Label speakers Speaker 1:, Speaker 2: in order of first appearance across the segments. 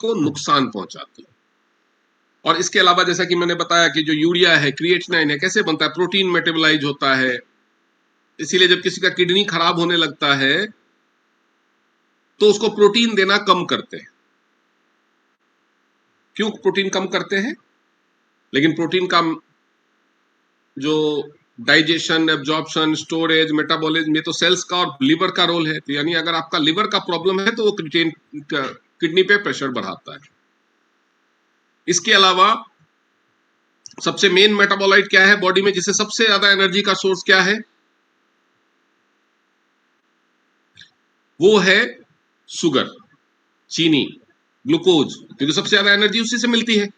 Speaker 1: को नुकसान पहुंचाती है। और इसके अलावा जैसा कि मैंने बताया कि जो यूरिया है, क्रिएटिनिन है, कैसे बनता है, प्रोटीन मेटाबोलाइज होता है। इसीलिए जब किसी का किडनी खराब होने लगता है तो उसको प्रोटीन देना कम करते हैं। क्यों प्रोटीन कम करते हैं? लेकिन प्रोटीन का जो डाइजेशन, एब्जॉर्प्शन, स्टोरेज, मेटाबॉलिज्म, ये तो सेल्स का और लिवर का रोल है। तो यानी अगर आपका लिवर का प्रॉब्लम है तो वो किडनी पे प्रेशर बढ़ाता है। इसके अलावा सबसे मेन मेटाबोलाइट क्या है बॉडी में, जिससे सबसे ज्यादा एनर्जी का सोर्स क्या है? वो है शुगर, चीनी, ग्लूकोज, क्योंकि सबसे ज्यादा एनर्जी उसी से मिलती है।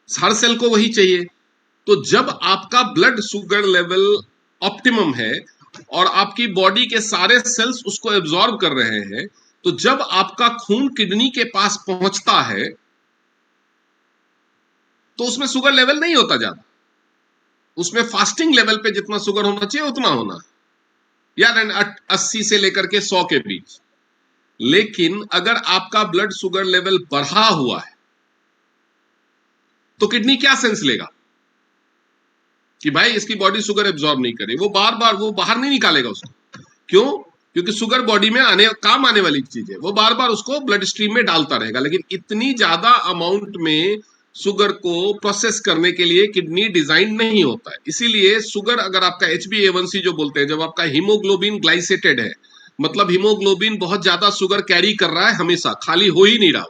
Speaker 1: हर सेल को वही चाहिए। तो जब आपका ब्लड शुगर लेवल ऑप्टिमम है और आपकी बॉडी के सारे सेल्स उसको एब्जॉर्ब कर रहे हैं, तो जब आपका खून किडनी के पास पहुंचता है तो उसमें शुगर लेवल नहीं होता ज्यादा, उसमें फास्टिंग लेवल पे जितना शुगर होना चाहिए उतना होना, या 80 से लेकर के 100 के बीच। लेकिन अगर आपका ब्लड शुगर लेवल बढ़ा हुआ है तो किडनी क्या सेंस लेगा कि भाई इसकी बॉडी शुगर एब्जॉर्ब नहीं करे, वो बार बार वो बाहर नहीं निकालेगा उसको। क्यों? क्योंकि शुगर बॉडी में काम आने वाली चीज है, वो बार बार उसको ब्लड स्ट्रीम में डालता रहेगा। लेकिन इतनी ज्यादा अमाउंट में शुगर को प्रोसेस करने के लिए किडनी डिजाइन नहीं होता है। इसीलिए शुगर, अगर आपका HbA1c जो बोलते हैं, जब आपका हीमोग्लोबिन ग्लाइसेटेड है, मतलब हीमोग्लोबिन बहुत ज्यादा शुगर कैरी कर रहा है, हमेशा खाली हो ही नहीं रहा।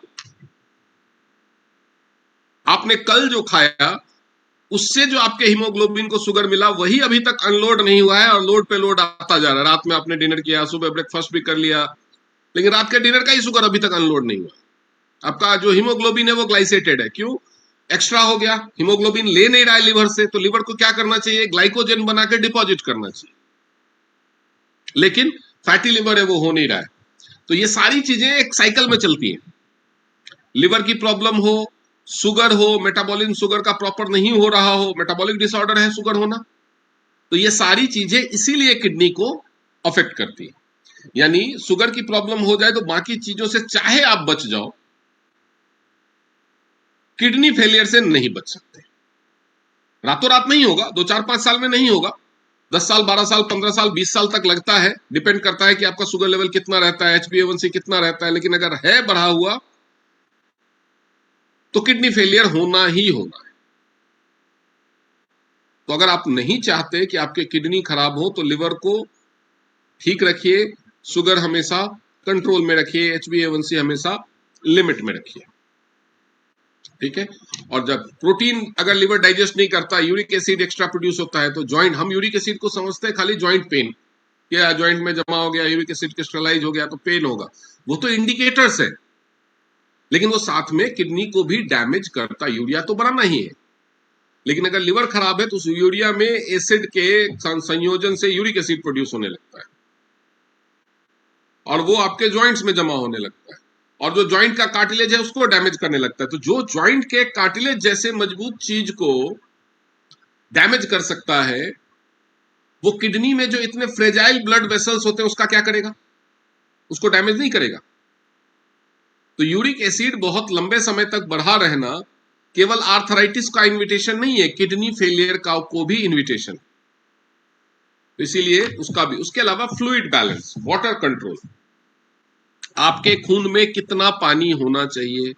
Speaker 1: आपने कल जो खाया उससे जो आपके हीमोग्लोबिन को शुगर मिला वही अभी तक अनलोड नहीं हुआ है, और लोड पे लोड आता जा रहा है। रात में आपने डिनर किया, सुबह ब्रेकफास्ट भी कर लिया, लेकिन रात के डिनर का ही शुगर अभी तक अनलोड नहीं हुआ। आपका जो हीमोग्लोबिन है वो ग्लाइसेटेड है। क्यों? एक्स्ट्रा हो गया, हीमोग्लोबिन ले नहीं रहा है लिवर से, तो लिवर को क्या करना चाहिए? ग्लाइकोजन बना के डिपॉजिट करना चाहिए, लेकिन फैटी लिवर है, वो हो नहीं रहा है। तो ये सारी चीजें एक साइकिल में चलती हैं। लिवर की प्रॉब्लम हो, शुगर हो, मेटाबॉलिज्म शुगर का प्रॉपर नहीं हो रहा हो, मेटाबॉलिक डिसऑर्डर है शुगर होना, तो ये सारी चीजें इसीलिए किडनी को अफेक्ट करती है। यानी शुगर की प्रॉब्लम हो जाए तो बाकी चीजों से चाहे आप बच जाओ, किडनी फेलियर से नहीं बच सकते। रातों रात नहीं होगा, 2 4 5 साल में नहीं होगा, 10 साल, 12 साल, 15 साल, 20 साल तक लगता है। डिपेंड करता है कि आपका शुगर लेवल कितना रहता है, HbA1c कितना रहता है। लेकिन अगर है बढ़ा हुआ तो किडनी फेलियर होना ही होना है। तो अगर आप नहीं चाहते कि आपके किडनी खराब हो तो लिवर को ठीक रखिए, शुगर हमेशा कंट्रोल में रखिए, HbA1c हमेशा लिमिट में रखिए, ठीक है। और जब प्रोटीन अगर लिवर डाइजेस्ट नहीं करता, यूरिक एसिड एक्स्ट्रा प्रोड्यूस होता है, तो जॉइंट, हम यूरिक एसिड को समझते हैं खाली जॉइंट पेन, या जॉइंट में जमा हो गया यूरिक एसिड क्रिस्टलाइज हो गया तो पेन होगा, वो तो इंडिकेटर्स है। लेकिन वो साथ में किडनी को भी डैमेज करता, यूरिया तो बनाना ही है, लेकिन अगर लिवर खराब है तो उस यूरिया में एसिड के संयोजन से यूरिक एसिड प्रोड्यूस होने लगता है और वो आपके जॉइंट्स में जमा होने लगता है, और जो जॉइंट का कार्टिलेज है उसको डैमेज करने लगता है। तो जो जॉइंट के कार्टिलेज जैसे मजबूत चीज को डैमेज कर सकता है, वो किडनी में जो इतने फ्रेजाइल ब्लड वेसल्स होते हैं उसका क्या करेगा? उसको डैमेज नहीं करेगा। तो यूरिक एसिड बहुत लंबे समय तक बढ़ा रहना केवल आर्थराइटिस का इन्विटेशन नहीं है, किडनी फेलियर का को भी इन्विटेशन। तो इसीलिए उसका भी, उसके अलावा फ्लूइड बैलेंस, वाटर कंट्रोल, आपके खून में कितना पानी होना चाहिए,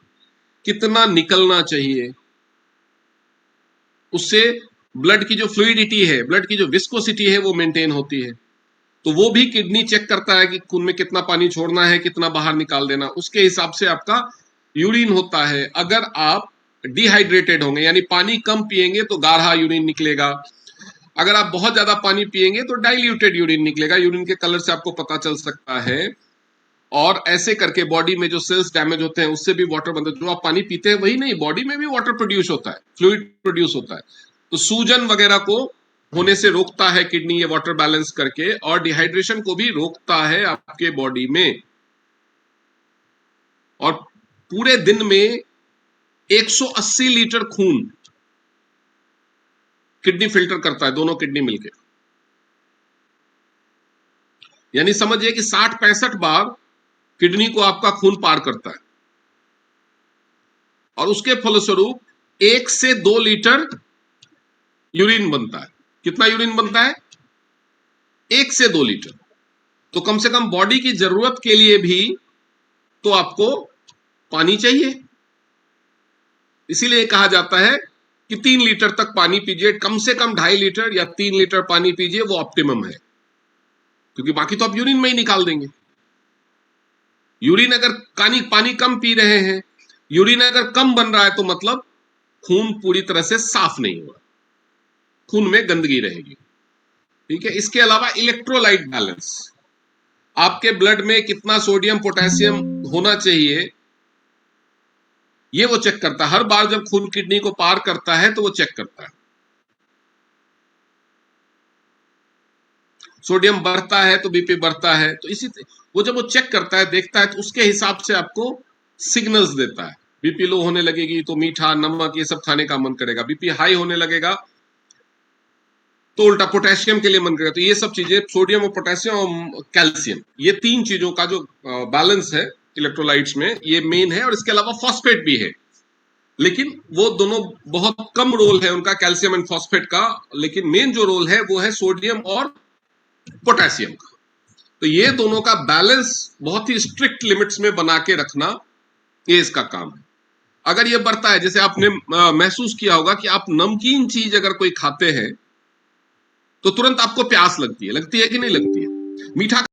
Speaker 1: कितना निकलना चाहिए, उससे ब्लड की जो फ्लूइडिटी है, ब्लड की जो विस्कोसिटी है वो मेंटेन होती है। तो वो भी किडनी चेक करता है कि खून में कितना पानी छोड़ना है, कितना बाहर निकाल देना, उसके हिसाब से आपका यूरिन होता है। अगर आप डिहाइड्रेटेड होंगे यानी पानी कम पिएंगे तो गाढ़ा यूरिन निकलेगा, अगर आप बहुत ज्यादा पानी पिएंगे तो डाइल्यूटेड यूरिन निकलेगा। यूरिन के कलर से आपको पता चल सकता है। और ऐसे करके बॉडी में जो सेल्स डैमेज होते हैं उससे भी वाटर बनता है। जो आप पानी पीते हैं वही नहीं, बॉडी में भी वाटर प्रोड्यूस होता है, फ्लूइड प्रोड्यूस होता है। तो सूजन वगैरह को होने से रोकता है किडनी, ये वाटर बैलेंस करके, और डिहाइड्रेशन को भी रोकता है आपके बॉडी में। और पूरे दिन में 180 लीटर खून किडनी फिल्टर करता है, दोनों किडनी मिलकर। यानी समझिए कि 60-65 बार किडनी को आपका खून पार करता है। और उसके फलस्वरूप 1 से 2 लीटर यूरिन बनता है। कितना यूरिन बनता है? 1 से 2 लीटर। तो कम से कम बॉडी की जरूरत के लिए भी तो आपको पानी चाहिए। इसीलिए कहा जाता है कि 3 लीटर तक पानी पीजिए, कम से कम 2.5 लीटर या 3 लीटर पानी पीजिए, वो ऑप्टिमम है। क्योंकि बाकी तो आप यूरिन में ही निकाल देंगे। यूरिन अगर पानी पानी कम पी रहे हैं, यूरिन अगर कम बन रहा है, तो मतलब खून पूरी तरह से साफ नहीं हुआ, खून में गंदगी रहेगी। ठीक है। इसके अलावा इलेक्ट्रोलाइट बैलेंस, आपके ब्लड में कितना सोडियम पोटेशियम होना चाहिए, ये वो चेक करता है। हर बार जब खून किडनी को पार करता है तो वो चेक करता है। सोडियम बढ़ता है तो बीपी बढ़ता है, तो वो जब वो चेक करता है, देखता है, तो उसके हिसाब से आपको सिग्नल्स देता है। बीपी लो होने लगेगी तो मीठा, नमक, ये सब खाने का मन करेगा। बीपी हाई होने लगेगा तो उल्टा पोटेशियम के लिए मन करेगा। तो ये सब चीजें, सोडियम और पोटेशियम और कैल्शियम, ये 3 चीजों का जो बैलेंस है इलेक्ट्रोलाइट्स में, ये मेन है। और इसके अलावा फॉस्फेट भी है, लेकिन वो दोनों बहुत कम रोल है उनका, कैल्शियम एंड फॉस्फेट का। लेकिन मेन जो रोल है वो है सोडियम और पोटेशियम का। तो ये दोनों का बैलेंस बहुत ही स्ट्रिक्ट लिमिट्स में बना के रखना, ये इसका काम है। अगर ये बढ़ता है, जैसे आपने महसूस किया होगा कि आप नमकीन चीज अगर कोई खाते हैं तो तुरंत आपको प्यास लगती है कि नहीं लगती है? मीठा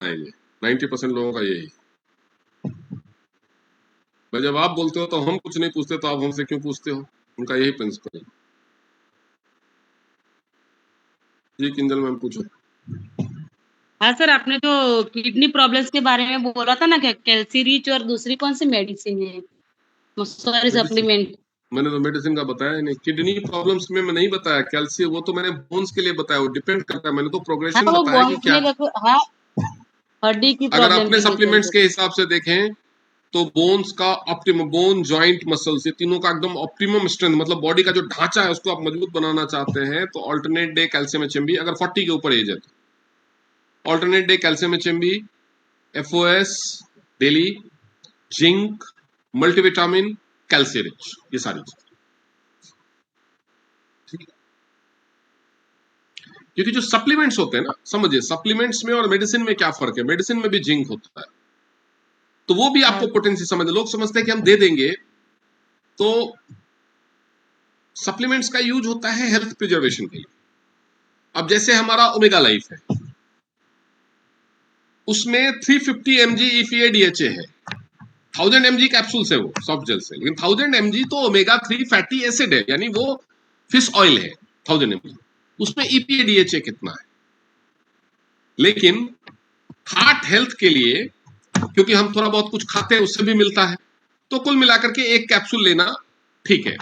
Speaker 1: ये 90% लोगों का यही। भाई जब आप बोलते हो तो हम कुछ नहीं पूछते, तो आप हमसे क्यों पूछते हो? उनका यही प्रिंसिपल है। जी किंजल मैम पूछो।
Speaker 2: हाँ सर, आपने जो किडनी प्रॉब्लम्स के बारे में बोला था ना, कैल्सी रिच और दूसरी कौन सी मेडिसिन है, सॉरी
Speaker 1: मेडिसिन,
Speaker 2: सप्लीमेंट।
Speaker 1: मैंने तो मेडिसिन का बताया ही नहीं। किडनी प्रॉब्लम्स में मैं नहीं बताया। कैल्शियम वो तो मैंने बोन्स के लिए बताया, वो डिपेंड करता है। मैंने तो
Speaker 2: हाँ,
Speaker 1: प्रोग्रेशन
Speaker 2: वो
Speaker 1: बताया कि
Speaker 2: बोन्स
Speaker 1: क्या।
Speaker 2: में देखो, हाँ, हड्डी की
Speaker 1: अगर
Speaker 2: प्रॉब्लम
Speaker 1: अपने
Speaker 2: के लिए सर
Speaker 1: सप्लीमेंट्स
Speaker 2: वो।
Speaker 1: के हिसाब से देखें तो बोन्स का ऑप्टिमम, बोन जॉइंट मसल्स, ये तीनों का एकदम ऑप्टिमम स्ट्रेंथ, मतलब बॉडी का जो ढांचा है उसको आप मजबूत बनाना चाहते हैं तो अल्टरनेट डे कैल्शियम एचएमबी, अगर 40 के ऊपर एज है तो alternate day calcium HMB, FOS daily, zinc, multivitamin, calcium rich, ये सारी चीज। क्योंकि जो सप्लीमेंट्स होते हैं ना, समझिए सप्लीमेंट्स में और मेडिसिन में क्या फर्क है। मेडिसिन में भी जिंक होता है, तो वो भी आपको पोटेंसी समझ, लोग समझते हैं कि हम दे देंगे। तो सप्लीमेंट्स का यूज होता है हेल्थ प्रिजर्वेशन के लिए। अब जैसे हमारा ओमेगा लाइफ है, उसमें 350 mg EPA DHA है, 1000 mg कैप्सूल से, वो सॉफ्ट जेल से, लेकिन 1000 mg तो ओमेगा 3 फैटी एसिड है, यानी वो फिश ऑयल है 1000 mg, उसमें EPA DHA कितना है। लेकिन हार्ट हेल्थ के लिए, क्योंकि हम थोड़ा बहुत कुछ खाते हैं उससे भी मिलता है, तो कुल मिलाकर के एक कैप्सूल लेना ठीक है।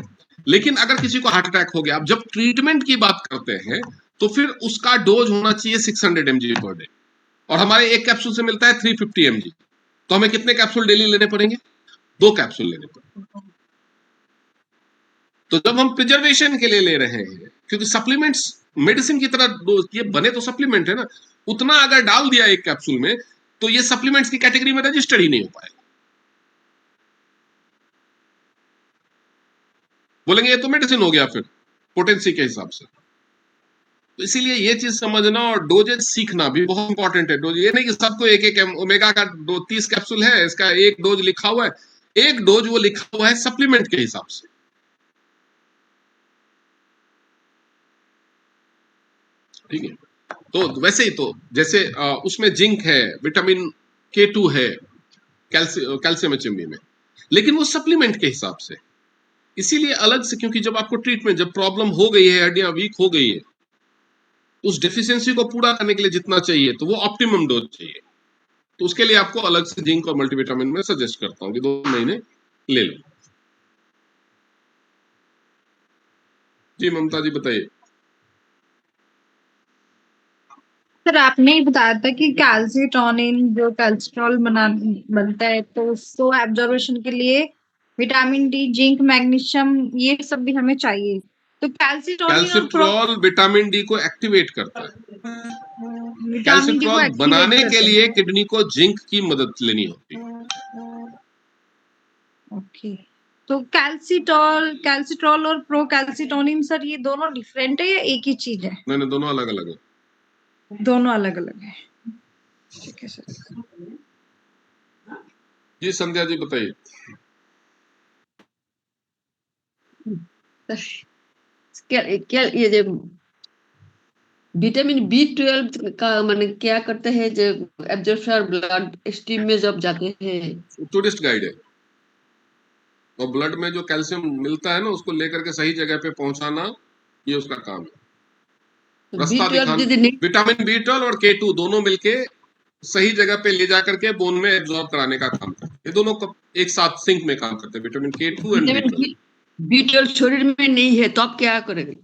Speaker 1: लेकिन अगर किसी को हार्ट अटैक हो गया, अब जब ट्रीटमेंट की बात करते हैं तो फिर उसका डोज होना चाहिए 600 mg पर डे, और हमारे एक कैप्सूल से मिलता है 350 mg, तो हमें कितने कैप्सूल डेली लेने पड़ेंगे? 2 कैप्सूल लेने पड़ेंगे। तो जब हम प्रिजर्वेशन के लिए ले रहे हैं, क्योंकि सप्लीमेंट्स मेडिसिन की तरह ये बने तो सप्लीमेंट है ना, उतना अगर डाल दिया एक कैप्सूल में तो ये सप्लीमेंट्स की कैटेगरी में रजिस्टर ही नहीं हो पाएगा। बोलेंगे ये तो मेडिसिन हो गया फिर पोटेंसी के हिसाब से। तो इसीलिए ये चीज समझना और डोजेज सीखना भी बहुत इंपॉर्टेंट है। डोज ये नहीं कि सबको एक एक ओमेगा का 30 कैप्सूल है, इसका एक डोज लिखा हुआ है, एक डोज वो लिखा हुआ है सप्लीमेंट के हिसाब से। ठीक है, तो वैसे ही तो जैसे उसमें जिंक है, विटामिन K2 है कैल्शियम एचएमबी में, लेकिन वो सप्लीमेंट के हिसाब से, इसीलिए अलग से। क्योंकि जब आपको ट्रीटमेंट, जब प्रॉब्लम हो गई है, हड्डियां वीक हो गई है, उस डेफिशिएंसी को पूरा करने के लिए जितना चाहिए तो वो ऑप्टिमम डोज चाहिए। तो उसके लिए आपको अलग से जिंक और मल्टीविटामिन में सजेस्ट करता हूं कि 2 महीने ले लो। जी ममता जी बताइए।
Speaker 3: सर आपने ही बताया था कि कैल्सीटोनिन जो कोलेस्ट्रॉल बनता है, तो उसको एब्जॉर्बेशन के लिए विटामिन डी, जिंक, मैग्नीशियम, ये सब भी हमें चाहिए। तो कैल्सीटोनिन और
Speaker 1: विटामिन डी को एक्टिवेट करता है।
Speaker 3: विटामिन डी को
Speaker 1: कैल्सिट्रॉल
Speaker 3: एक्टिवेट
Speaker 1: बनाने के
Speaker 3: करते
Speaker 1: लिए
Speaker 3: हैं।
Speaker 1: किडनी को जिंक की मदद लेनी होती है।
Speaker 3: ओके, तो कैल्सिट्रॉल और प्रोकैल्सिटोनिन सर, ये दोनों डिफरेंट है या एक ही चीज है?
Speaker 1: नहीं, दोनों अलग अलग है।
Speaker 3: दोनों अलग अलग है, ठीक है सर।
Speaker 1: जी संध्या जी बताइए।
Speaker 4: क्या क्या ये जो विटामिन B12 का माने क्या करते हैं, जो एब्जॉर्प्शन ब्लड स्ट्रीम में जब जाते हैं?
Speaker 1: टूरिस्ट गाइड है, और ब्लड में जो कैल्शियम मिलता है ना, उसको लेकर के सही जगह पे पहुंचाना, ये उसका काम है। रास्ता दिखाना। विटामिन B12 और K2 दोनों मिलके सही जगह पे ले जाकर के बोन में एब्जॉर्ब कराने का काम करते हैं। ये दोनों एक साथ सिंक में काम करते हैं, vitamin K2 and B12।
Speaker 4: B12 शरीर में नहीं है तो आप क्या करेंगे?